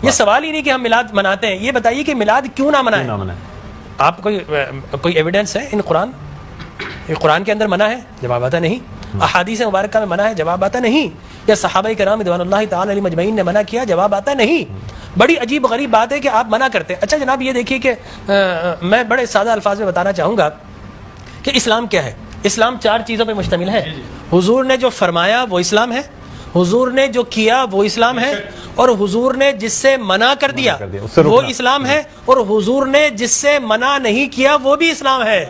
یہ سوال ہی نہیں کہ ہم میلاد مناتے ہیں، یہ بتائیے کہ میلاد کیوں نہ منائیں؟ آپ کوئی ایویڈنس ہے ان قرآن؟ یہ قرآن کے اندر منع ہے؟ جواب آتا نہیں۔ احادیث مبارکہ میں منع ہے؟ جواب آتا نہیں۔ یا صحابہ کرام رضوان اللہ تعالی علیہم اجمعین نے منع کیا؟ جواب آتا نہیں۔ بڑی عجیب غریب بات ہے کہ آپ منع کرتے ہیں۔ اچھا جناب یہ دیکھیے کہ میں بڑے سادہ الفاظ میں بتانا چاہوں گا کہ اسلام کیا ہے۔ اسلام 4 چیزوں پہ مشتمل ہے۔ حضور نے جو فرمایا وہ اسلام ہے، حضور نے جو کیا وہ اسلام ہے، اور حضور نے جس سے منع کر دیا وہ اسلام ہے، اور حضور نے جس سے منع نہیں کیا وہ بھی اسلام ہے۔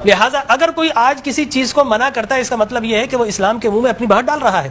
لہٰذا اگر کوئی آج کسی چیز کو منع کرتا ہے اس کا مطلب یہ ہے کہ وہ اسلام کے منہ میں اپنی بات ڈال رہا ہے۔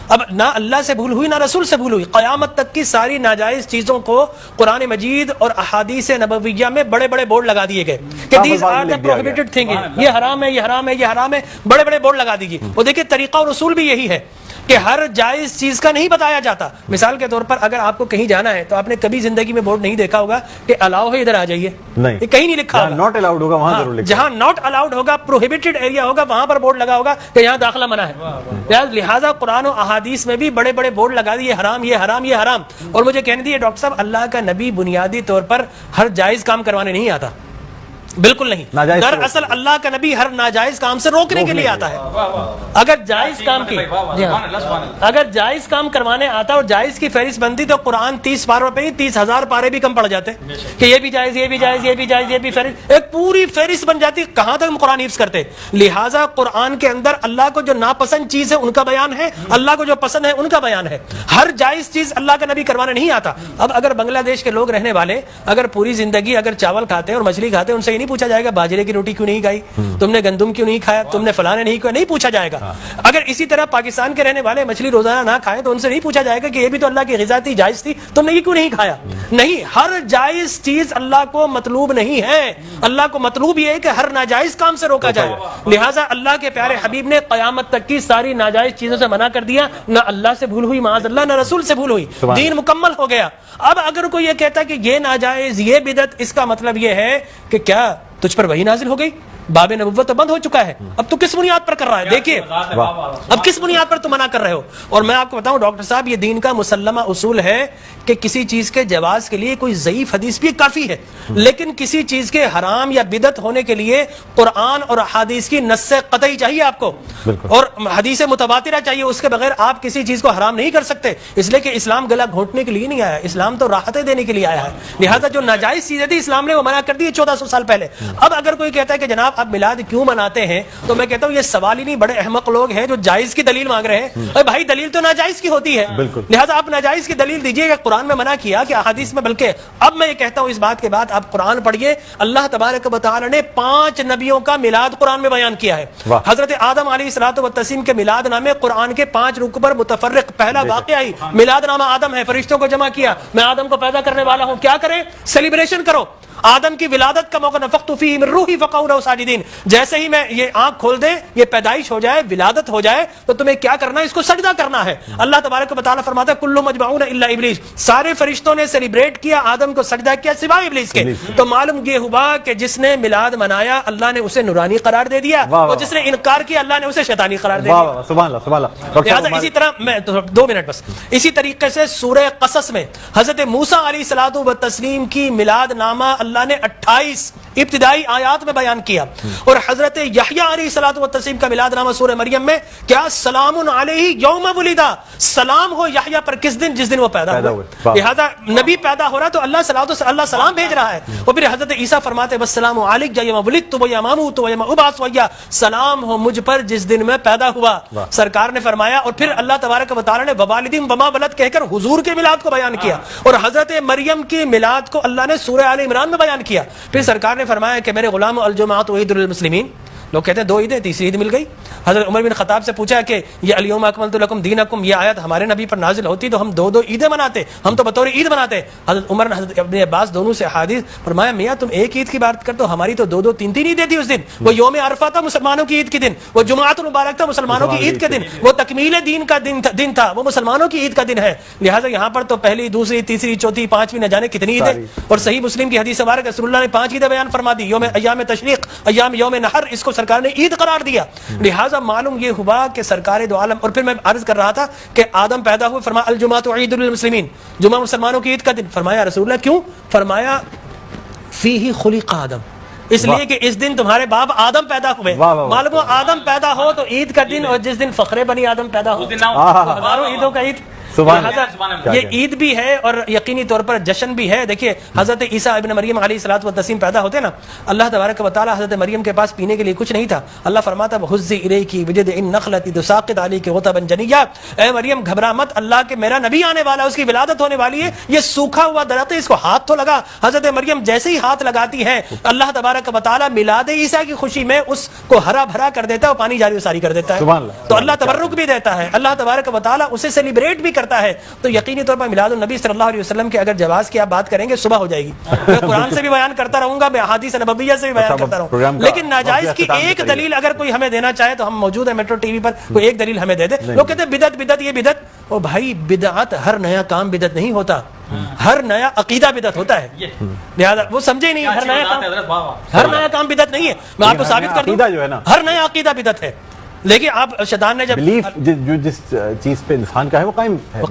اب نہ اللہ سے بھول ہوئی نہ رسول سے بھول ہوئی، قیامت تک کی ساری ناجائز چیزوں کو قرآن مجید اور احادیث نبویہ میں بڑے بڑے بورڈ لگا دیے گئے کہ these are the prohibited thing, یہ حرام ہے، یہ حرام ہے، یہ حرام ہے، بڑے بڑے بورڈ لگا دیجیے۔ وہ دیکھیں طریقہ اور اصول بھی یہی ہے کہ ہر جائز چیز کا نہیں بتایا جاتا۔ مثال کے طور پر اگر آپ کو کہیں جانا ہے تو آپ نے کبھی زندگی میں بورڈ نہیں دیکھا ہوگا کہ الاؤ ہے ادھر آ جائیے، یہ کہیں نہیں لکھا ہوگا۔ ناٹ الاؤڈ ہوگا وہاں ضرور لکھا، جہاں ناٹ الاؤڈ ہوگا، پروہیبٹڈ ایریا ہوگا، وہاں پر بورڈ لگا ہوگا کہ یہاں داخلہ منع ہے۔ لہٰذا قرآن و احادیث میں بھی بڑے بڑے بورڈ لگا دیے، حرام، یہ حرام، یہ حرام۔ اور مجھے کہنے دیے ڈاکٹر صاحب اللہ کا نبی بنیادی طور پر ہر جائز کام کروانے نہیں آتا، بالکل نہیں۔ دراصل اللہ کا نبی ہر ناجائز کام سے روکنے کے لیے آتا ہے۔ اگر جائز کام کی اگر جائز کام کروانے آتا اور جائز کی فہرست بنتی تو قرآن 30 پاروں پہ نہیں 30,000 پارے بھی کم پڑ جاتے کہ یہ بھی جائز، یہ بھی جائز، یہ بھی جائز، یہ بھی فہرست، ایک پوری فہرست بن جاتی۔ کہاں تک ہم قرآن حفظ کرتے؟ لہٰذا قرآن کے اندر اللہ کو جو ناپسند چیز ہے ان کا بیان ہے، اللہ کو جو پسند ہے ان کا بیان ہے۔ ہر جائز چیز اللہ کا نبی کروانے نہیں آتا۔ اب اگر بنگلہ دیش کے لوگ رہنے والے اگر پوری زندگی اگر چاول کھاتے اور مچھلی کھاتے، ان سے نہیں پوچھا جائے گا باجرے کی روٹی کیوں نہیں کھائی، تم نے گندم کیوں نہیں کھایا، تم نے فلاں نہیں کھایا، نہیں پوچھا جائے گا۔ اگر اسی طرح پاکستان کے رہنے والے مچھلی روزانہ نہ کھائیں تو ان سے نہیں پوچھا جائے گا کہ یہ بھی تو اللہ کی غذا تھی، جائز تھی، تم نے یہ کیوں نہیں کھایا۔ نہیں، ہر جائز چیز اللہ کو مطلوب نہیں ہے، اللہ کو مطلوب یہ ہے کہ ہر ناجائز کام سے روکا جائے۔ لہٰذا اللہ کے پیارے حبیب نے قیامت تک کی ساری ناجائز چیزوں سے منع کر دیا، نہ اللہ سے بھول ہوئی معاذ اللہ، نہ رسول سے بھول ہوئی، دین مکمل ہو گیا۔ اب اگر کوئی یہ کہتا ہے کہ یہ ناجائز، یہ بدعت، اس کا مطلب یہ ہے کہ کیا تجھ پر وحی نازل ہو گئی؟ باب نبوت تو بند ہو چکا ہے، اب تو کس بنیاد پر کر رہا ہے؟ دیکھیے اب کس بنیاد پر تو منع کر رہے ہو۔ اور میں آپ کو بتاؤں ڈاکٹر صاحب، یہ دین کا مسلمہ اصول ہے کہ کسی چیز کے جواز کے لیے کوئی ضعیف حدیث بھی کافی ہے، لیکن کسی چیز کے حرام یا بدعت ہونے کے لیے قرآن اور احادیث کی نص قطعی چاہیے آپ کو، اور حدیث متواترہ چاہیے، اس کے بغیر آپ کسی چیز کو حرام نہیں کر سکتے، اس لیے کہ اسلام گلا گھونٹنے کے لیے نہیں آیا، اسلام تو راحتیں دینے کے لیے آیا ہے۔ لہٰذا جو ناجائز چیزیں تھی اسلام نے وہ منع کر دی 1400 سال پہلے۔ اب اگر کوئی کہتا ہے کہ جناب اب میلاد کیوں مناتے ہیں، تو میں کہتا ہوں یہ سوال ہی نہیں، بڑے احمق لوگ ہیں جو جائز کی دلیل مانگ رہے ہیں۔ اے بھائی دلیل تو ناجائز کی ہوتی ہے، لہٰذا آپ ناجائز کی دلیل دیجیے کہ قرآن میں منع کیا کہ احادیث میں، بلکہ اب میں یہ کہتا ہوں اس بات کے بعد آپ قرآن پڑھیے، اللہ تبارک و تعالی نے 5 نبیوں کا میلاد قرآن میں بیان کیا ہے۔ حضرت آدم علیہ الصلوۃ والتسلیم کے میلاد نامے قرآن کے 5 رکوع پر متفرق، پہلا واقعہ ہی میلاد نامہ آدم ہے، فرشتوں کو جمع کیا، میں آدم کو پیدا کرنے والا ہوں، کیا کریں؟ سیلیبریشن کرو۔ آدم کی ولادت کا موقع، نفخت فیہ من روحی فقعوا لہ ساجدین، جیسے ہی میں یہ آنکھ کھول دیں، یہ پیدائش ہو جائے، ولادت ہو جائے، تو تمہیں کیا کرنا ہے؟ اس کو سجدہ کرنا ہے۔ اللہ تبارک و تعالیٰ فرماتا ہے کل مجمعون الا ابلیس، سارے فرشتوں نے سیلیبریٹ کیا، آدم کو سجدہ کیا سوائے ابلیس کے۔ تو معلوم یہ ہوا کہ جس نے میلاد منایا اللہ نے اسے نورانی قرار دے دیا، اور جس نے انکار کیا اللہ نے اسے شیطانی قرار دے دیا۔ سبحان اللہ، سبحان اللہ۔ لہٰذا اسی طرح میں 2 منٹ بس، اسی طریقے سے سورہ قصص میں حضرت موسیٰ علیہ الصلوۃ والتسلیم کی میلاد نامہ اللہ نے 28 ابتدائی آیات میں بیان کیا، اور حضرت یحییٰ علیہ الصلوۃ والتسلیم کا میلاد نامہ سورہ مریم میں کیا؟ سلام علیہ یوم ولد، سلام ہو یحییٰ پر کس دن؟ جس دن وہ پیدا ہوا۔ لہذا نبی پیدا ہو رہا تو اللہ اللہ سلام بھیج رہا ہے۔ اور پھر حضرت عیسیٰ فرماتے والسلام علیک یوم ولدت ویوم اموت ویوم ابعث حیا، سلام ہو مجھ پر جس دن میں پیدا ہوا، سرکار نے فرمایا۔ اور پھر اللہ تبارک و تعالی نے ووالدین وما ولد کہہ کر حضور کے میلاد کو بیان کیا، اور حضرت مریم کی میلاد کو اللہ نے سورہ آل عمران میں بیان کیا۔ پھر سرکار نے فرمایا کہ میرے غلام الجمعۃ عید للمسلمین، لوگ کہتے ہیں 2 عیدیں، تیسری عید مل گئی۔ حضرت عمر بن خطاب سے پوچھا کہ یہ الیوم اکملت لکم دینکم، یہ آیت ہمارے نبی پر نازل ہوتی تو ہم 2 عیدیں مناتے، ہم تو بطور عید مناتے۔ حضرت عمر نے حضرت ابن عباس دونوں سے حدیث فرمایا میاں تم ایک عید کی بات کرتے ہو، ہماری تو 2 3 عیدیں تھی اس دن۔ وہ یوم عرفہ تھا مسلمانوں کی عید کے دن، وہ جمعۃ المبارک تھا مسلمانوں کی عید کے دن، وہ تکمیل دین کا دن تھا، وہ مسلمانوں کی عید کا دن ہے۔ لہٰذا یہاں پر تو پہلی، دوسری، تیسری، چوتھی، 5ویں نہ جانے کتنی عیدیں۔ اور صحیح مسلم کی حدیث مبارک رسول اللہ نے 5 عیدیں بیان فرما دی، یوم ایام تشریق، ایام یوم نحر، اس کو سرکار نے عید قرار دیا. لہٰذا معلوم یہ ہوا کہ سرکار دو عالم. اور پھر میں عرض کر رہا تھا کہ آدم پیدا ہوئے, فرمایا الجمعۃ عید للمسلمین, جمعہ مسلمانوں کی عید کا دن. فرمایا رسول اللہ کیوں؟ فرمایا فیہ خلق آدم, اس لیے کہ اس دن تمہارے باپ آدم پیدا ہوئے. معلوم ہو آدم پیدا ہو تو عید کا دن, اور جس دن فخر بنی آدم پیدا ہو ہزاروں عیدوں کا عید. یہ عید بھی ہے اور یقینی طور پر جشن بھی ہے. دیکھیے حضرت عیسیٰ ابن مریم علیہ الصلوۃ والتسلیم پیدا ہوتے نا, اللہ تبارک و تعالیٰ حضرت مریم کے پاس پینے کے لیے کچھ نہیں تھا. اللہ فرماتا وَهُزِّ إِلَيْكِ بِجِذْعِ النَّخْلَةِ تُسَاقِطْ عَلَيْكِ رُطَبًا جَنِيًّا, اے مریم گھبرا مت, اللہ کے میرا نبی آنے والا ہے, اس کی ولادت ہونے والی ہے, یہ سوکھا ہوا درخت ہے, اس کو ہاتھ تو لگا. حضرت مریم جیسے ہی ہاتھ لگاتی ہے اللہ تبارک و تعالیٰ میلاد عیسیٰ کی خوشی میں اس کو ہرا بھرا کر دیتا ہے اور پانی جاری و ساری کر دیتا ہے. تو اللہ تبرک بھی دیتا ہے, اللہ تبارک و تعالیٰ اسے سیلیبریٹ بھی کرتا ہے. تو یقینی طور پر میلاد النبی صلی اللہ علیہ وسلم کے اگر جواز کی آپ بات کریں گے صبح ہو جائے گی. میں قرآن سے بھی بیان کرتا رہوں گا, میں احادیث نبویہ سے بھی بیان کرتا رہوں, لیکن ناجائز کی ایک دلیل اگر کوئی ہمیں دینا چاہے تو ہم موجود ہیں میٹرو ٹی وی پر, کوئی ایک دلیل ہمیں دے دے. لوگ کہتے ہیں بدعت بدعت یہ بدعت, او بھائی بدعت ہر نیا کام بدعت نہیں ہوتا, ہر نیا عقیدہ بدعت ہوتا ہے. لہذا وہ سمجھے ہی نہیں, ہر نیا کام بدعت نہیں ہے. میں آپ کو ثابت کر دوں ہر نیا عقیدہ بدعت ہے. لیکن آپ شیطان نے جب بلیف جو جس چیز پہ انسان کا ہے وہ قائم ہے,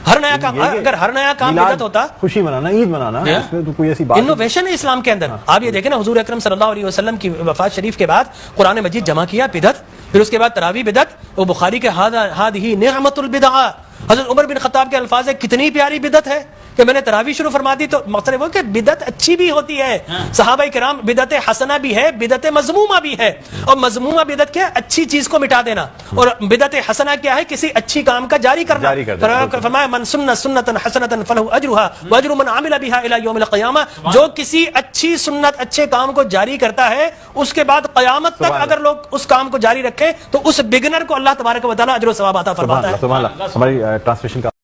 ہر نیا کام, اگر ہر نیا کام بدعت ہوتا, خوشی منانا, عید منانا, اس میں تو کوئی ایسی بات انوویشن ہے اسلام کے اندر. آپ یہ دیکھیں نا, حضور اکرم صلی اللہ علیہ وسلم کی وفات شریف کے بعد قرآن مجید جمع کیا بدعت, پھر اس کے بعد تراویح بدعت. وہ بخاری کے ہذہ نعمت البدع, حضرت عمر بن خطاب کے الفاظ ہے کتنی پیاری بدعت ہے کہ میں نے تراویح شروع فرما دی. تو مقصد وہ کہ بدعت اچھی بھی ہوتی ہے. صحابہ کرام بدعت حسنہ بھی ہے, بدعت مذمومہ بھی ہے. اور مذمومہ بدعت کیا ہے؟ اچھی چیز کو مٹا دینا. اور بدعت حسنہ کیا ہے؟ کسی اچھی کام کا جاری کرنا. فرمایا من سن سنۃ حسنۃ فلہ اجرها واجر من عمل بها الى یوم القیامہ, جو کسی اچھی سنت اچھے کام کو جاری کرتا ہے اس کے بعد قیامت تک اگر لوگ اس کام کو جاری رکھیں تو اس بگنر کو اللہ تبارک و تعالیٰ اجر و ثواب عطا فرماتا ہے. ہماری ٹرانسلیشن کا